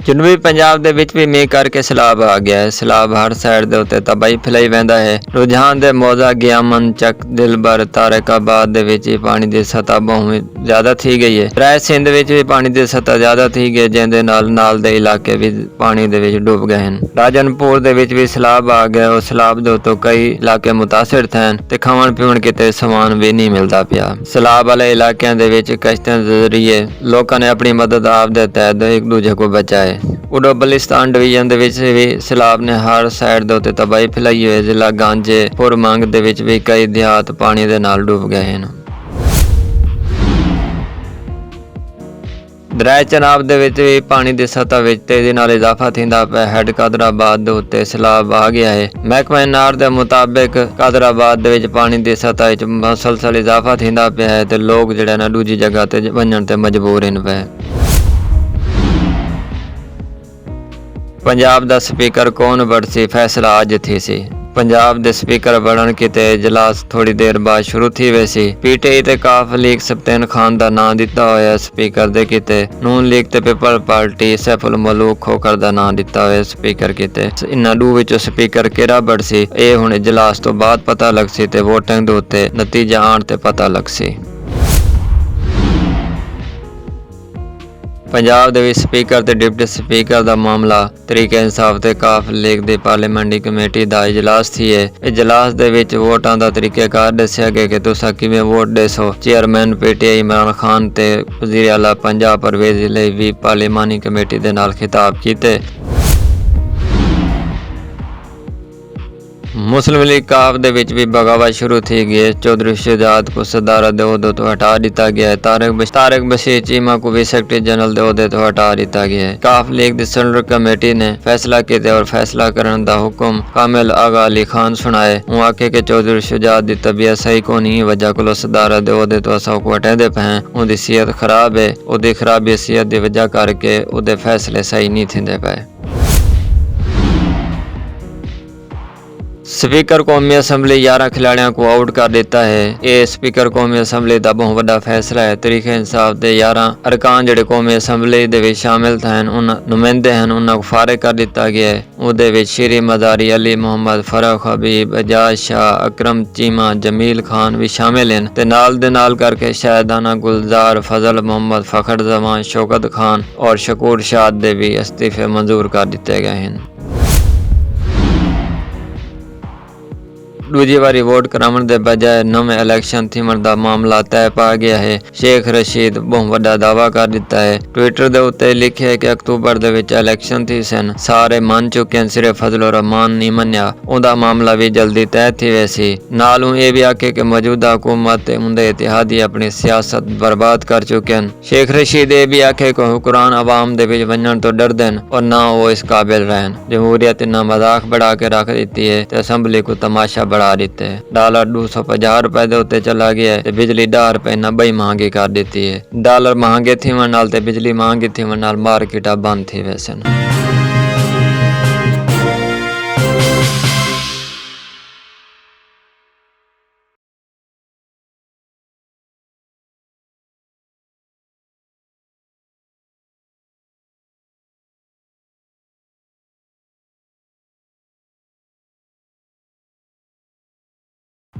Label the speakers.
Speaker 1: ਜਨੂਬੀ ਪੰਜਾਬ ਦੇ ਵਿੱਚ ਵੀ ਮੀਂਹ ਕਰਕੇ ਸੈਲਾਬ ਆ ਗਿਆ ਹੈ। ਸੈਲਾਬ ਹਰ ਸਾਈਡ ਦੇ ਉੱਤੇ ਤਬਾਹੀ ਫੈਲਾਈ ਵਹਿੰਦਾ ਹੈ। ਰੁਝਾਨ ਦੇ ਮੌਜ਼ਾ ਗਿਆਮਨ ਚੱਕ ਦਿਲਬਰ ਤਾਰਿਕਾਬਾਦ ਦੇ ਵਿੱਚ ਵੀ ਪਾਣੀ ਦੀ ਸਤ੍ਹਾ ਬਹੁਤ ਜ਼ਿਆਦਾ ਥੀ ਗਈ ਹੈ। ਰਾਏ ਸਿੰਧ ਵਿੱਚ ਵੀ ਪਾਣੀ ਦੀ ਸਤ੍ਹਾ ਜ਼ਿਆਦਾ ਥੀ ਗਈ, ਜਿਹਦੇ ਨਾਲ ਦੇ ਇਲਾਕੇ ਵੀ ਪਾਣੀ ਦੇ ਵਿੱਚ ਡੁੱਬ ਗਏ ਹਨ। ਰਾਜਨਪੁਰ ਦੇ ਵਿੱਚ ਵੀ ਸੈਲਾਬ ਆ ਗਿਆ। ਉਹ ਸੈਲਾਬ ਦੇ ਉੱਤੋਂ ਕਈ ਇਲਾਕੇ ਮੁਤਾਸਿਰ ਹਨ ਤੇ ਖਾਣ ਪੀਣ ਕਿਤੇ ਸਮਾਨ ਵੀ ਨਹੀਂ ਮਿਲਦਾ ਪਿਆ। ਸੈਲਾਬ ਵਾਲੇ ਇਲਾਕਿਆਂ ਦੇ ਵਿੱਚ ਕਸ਼ਤੀਆਂ ਦੇ ਜ਼ਰੀਏ ਲੋਕਾਂ ਨੇ ਆਪਣੀ ਮਦਦ ਆਪ ਦੇ ਤਹਿਤ ਇੱਕ ਦੂਜੇ को ਬਚਾਏ। ਉਡੋ ਬਲਿਸਤਾਨ ਡਿਵੀਜ਼ਨ ਦੇ ਵਿੱਚ ਵੀ ਸੈਲਾਬ ਨੇ ਹਰ ਸਾਈਡ ਦੇ ਉੱਤੇ ਤਬਾਹੀ ਫੈਲਾਈ ਹੋਈ ਹੈ। ਜ਼ਿਲ੍ਹਾ ਗਾਂਜੇਪੁਰ ਮੰਗ ਦੇ ਵਿੱਚ ਵੀ ਕਈ ਦਿਹਾਤ ਪਾਣੀ ਦੇ ਨਾਲ ਡੁੱਬ ਗਏ ਹਨ। ਦਰਿਆ ਚਨਾਬ ਦੇ ਵਿੱਚ ਵੀ ਪਾਣੀ ਦੀ ਸਤ੍ਹਾ ਵਿੱਚ ਤੇਜ਼ੀ ਨਾਲ ਇਜ਼ਾਫਾ ਥੀਂਦਾ ਪਿਆ। ਹੈਡ ਕਾਦਰਾਬਾਦ ਦੇ ਉੱਤੇ ਸੈਲਾਬ ਆ ਗਿਆ ਹੈ। ਮਹਿਕਮਾ ਨਾਰ ਦੇ ਮੁਤਾਬਿਕ ਕਾਦਰਾਬਾਦ ਦੇ ਵਿੱਚ ਪਾਣੀ ਦੀ ਸਤ੍ਹਾ ਵਿੱਚ ਮੁਸਲਸਲ ਇਜ਼ਾਫਾ ਥੀਂਦਾ ਪਿਆ ਹੈ ਤੇ ਲੋਕ ਜਿਹੜੇ ਨਾ ਦੂਜੀ ਜਗ੍ਹਾ ਤੇ ਵੰਜਣ ਤੇ ਮਜਬੂਰ ਹਨ ਪਏ। ਪੰਜਾਬ ਦਾ ਸਪੀਕਰ ਕੌਣ ਬੜਸੀ ਫੈਸਲਾ ਅੱਜ ਥੀ ਸੀ। ਪੰਜਾਬ ਦੇ ਸਪੀਕਰ ਬਣਨ ਕਿਤੇ ਇਜਲਾਸ ਥੋੜੀ ਦੇਰ ਬਾਅਦ ਸ਼ੁਰੂ ਥੀ ਵੇ ਸੀ। ਪੀਟੀਆਈ ਤੇ ਕਾਫ ਲੀਗ ਸਬਤੈਨ ਖਾਨ ਦਾ ਨਾਂ ਦਿੱਤਾ ਹੋਇਆ ਸਪੀਕਰ ਦੇ ਕਿਤੇ ਨੂਨ ਲੀਗ ਤੇ ਪੀਪਲ ਪਾਰਟੀ ਸੈਫੁਲ ਮਲੂਕ ਖੋਕਰ ਦਾ ਨਾਂ ਦਿੱਤਾ ਹੋਇਆ ਸਪੀਕਰ ਕਿਤੇ। ਇਨ੍ਹਾਂ ਦੋ ਵਿੱਚੋਂ ਸਪੀਕਰ ਕਿਹੜਾ ਬੜਸੀ ਇਹ ਹੁਣ ਇਜਲਾਸ ਤੋਂ ਬਾਅਦ ਪਤਾ ਲੱਗ ਸੀ ਤੇ ਵੋਟਿੰਗ ਦੇ ਉੱਤੇ ਨਤੀਜਾ ਆਉਣ ਤੇ ਪਤਾ ਲੱਗ ਸੀ। ਪੰਜਾਬ ਦੇ ਵਿੱਚ ਸਪੀਕਰ ਤੇ ਡਿਪਟੀ ਸਪੀਕਰ ਦਾ ਮਾਮਲਾ ਤਰੀਕੇ ਇਨਸਾਫ ਤੇ ਕਾਫ ਲੀਗ ਦੀ ਪਾਰਲੀਮੈਂਟਰੀ ਕਮੇਟੀ ਦਾ ਇਜਲਾਸ ਸੀ। ਇਜਲਾਸ ਦੇ ਵਿੱਚ ਵੋਟਾਂ ਦਾ ਤਰੀਕੇਕਾਰ ਦੱਸਿਆ ਗਿਆ ਕਿ ਤੁਸੀਂ ਕਿਵੇਂ ਵੋਟ ਦੇ ਸੋ। ਚੇਅਰਮੈਨ ਪੀਟੀਆਈ ਇਮਰਾਨ ਖਾਨ ਤੇ ਵਜ਼ੀਰ ਆਲਾ ਪੰਜਾਬ ਪਰਵੇਜ਼ ਲਈ ਵੀ ਪਾਰਲੀਮਾਨੀ ਕਮੇਟੀ ਦੇ ਨਾਲ ਖਿਤਾਬ ਕੀਤੇ। ਮੁਸਲਿਮ ਲੀਗ ਕਾਫ ਦੇ ਵਿੱਚ ਵੀ ਬਗਾਵਤ ਸ਼ੁਰੂ ਥੀ ਗਈ ਹੈ। ਚੌਧਰੀ ਸ਼ੁਜਾਤ को सदारत ਦੇ ਅਹੁਦੇ ਤੋਂ ਹਟਾ ਦਿੱਤਾ ਗਿਆ ਹੈ। ਤਾਰਿਕ ਬਸ਼ੀਰ ਚੀਮਾ को ਵੀ ਸੈਕਟਰੀ ਜਨਰਲ ਦੇ ਅਹੁਦੇ ਤੋਂ ਹਟਾ ਦਿੱਤਾ ਗਿਆ ਹੈ। ਕਾਫ ਲੀਗ ਦੀ ਸੈਂਟਰਲ ਕਮੇਟੀ ਨੇ ਫੈਸਲਾ ਕੀਤਾ ਔਰ ਫੈਸਲਾ ਕਰਨ ਦਾ ਹੁਕਮ ਕਾमिल आगा अली खान ਸੁਣਾਏ। ਉਹ ਆਖੇ ਕਿ ਚੌਧਰੀ ਸ਼ੁਜਾਤ ਦੀ ਤਬੀਅਤ ਸਹੀ ਕੋ ਨਹੀਂ ਵਜ੍ਹਾ ਕੋਲੋਂ ਸਦਾਰਤ ਦੇ ਅਹੁਦੇ ਤੋਂ ਅਸਾਂ ਕੋ ਹਟਾਉਂਦੇ ਪਏ। ਉਹਦੀ ਸਿਹਤ ਖਰਾਬ ਹੈ। ਉਹਦੀ ਖਰਾਬੀ ਸਿਹਤ ਦੀ ਵਜ੍ਹਾ ਕਰਕੇ ਉਹਦੇ ਫੈਸਲੇ ਸਹੀ ਨਹੀਂ ਥਿੰਦੇ ਪਏ। स्पीकर कौमी असम्बली 11 खिलाड़ियों को आउट कर देता है। ये स्पीकर कौमी असम्बली का बहुत बड़ा फैसला है। तरीके इंसाफ के 11 अरकान ਜਿਹੜੇ कौमी असम्बली ਦੇ ਵਿੱਚ शामिल ਹਨ ਉਹਨਾਂ ਨੁਮਾਇੰਦੇ ਹਨ ਉਹਨਾਂ को फारिग कर ਦਿੱਤਾ ਗਿਆ ਹੈ। ਉਹਦੇ ਵਿੱਚ ਸ਼੍ਰੀ ਮਜ਼ਾਰੀ ਅਲੀ ਮੁਹੰਮਦ ਫਰਖ ਹਬੀਬ ਅਜਾਜ਼ ਸ਼ਾਹ ਅਕਰਮ ਚੀਮਾ ਜਮੀਲ ਖਾਨ ਵੀ ਸ਼ਾमिल ਹਨ ਤੇ ਨਾਲ ਦੇ ਨਾਲ ਕਰਕੇ ਸ਼ਾਹਿਦਾਨਾ ਗੁਲਜ਼ਾਰ ਫਜ਼ਲ ਮੁਹੰਮਦ ਫਖਰ ਜ਼ਮਾਨ ਸ਼ੌਕਤ ਖਾਨ और शकूर शाद ਦੇ ਵੀ ਅਸਤੀਫੇ ਮਨਜ਼ੂਰ ਕਰ ਦਿੱਤੇ ਗਏ ਹਨ। दूजी बारी वोट करावन के बजाय नवे इलेक्शन थीमण का मामला तय पा गया है। शेख रशीद बहुत बड़ा दावा कर दिता है। ट्विटर के उत्ते लिखे कि अक्तूबर दे विच इलेक्शन थी सन सारे मान चुके हैं, सिर्फ फजल रहमान नहीं मन्या। उहदा मामला भी जल्दी तय थी वैसी। नालों ये भी आखे कि मौजूदा हुकूमत उनके इतिहादी अपनी सियासत बर्बाद कर चुके हैं। शेख रशीद ये भी आखे कि हुक्मरान आवाम दे विच वंजण तो डरदे हैं और ना वो इस काबिल रहन। जमहूरियत इन्ना मजाक बढ़ा के रख दी है ते असम्बली को तमाशा बढ़ा ਦਿੱਤੇ। ਡਾਲਰ 250 ਰੁਪਏ ਦੇ ਉੱਤੇ ਚਲਾ ਗਿਆ ਹੈ ਤੇ ਬਿਜਲੀ 10 ਰੁਪਏ ਨਾਲ ਬਈ ਮਹਿੰਗੀ ਕਰ ਦਿੱਤੀ ਹੈ। ਡਾਲਰ ਮਹਿੰਗੇ ਥੀਵਣ ਨਾਲ ਤੇ ਬਿਜਲੀ ਮਹਿੰਗੀ ਥੀਵਣ ਨਾਲ ਮਾਰਕੀਟਾਂ ਬੰਦ ਥੀ ਵੈਸਨ।